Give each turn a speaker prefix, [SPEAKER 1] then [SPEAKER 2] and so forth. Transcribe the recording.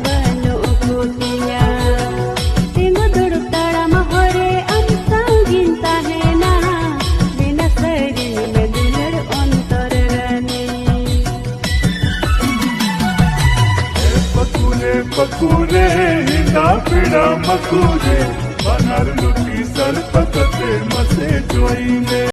[SPEAKER 1] banu ukutinya Tinggu duduk dalam hore amsang ginta hena Bina seri mendulir ontor rani
[SPEAKER 2] Pakure pakure hinda pida makure Banar luti sarpakate mase joine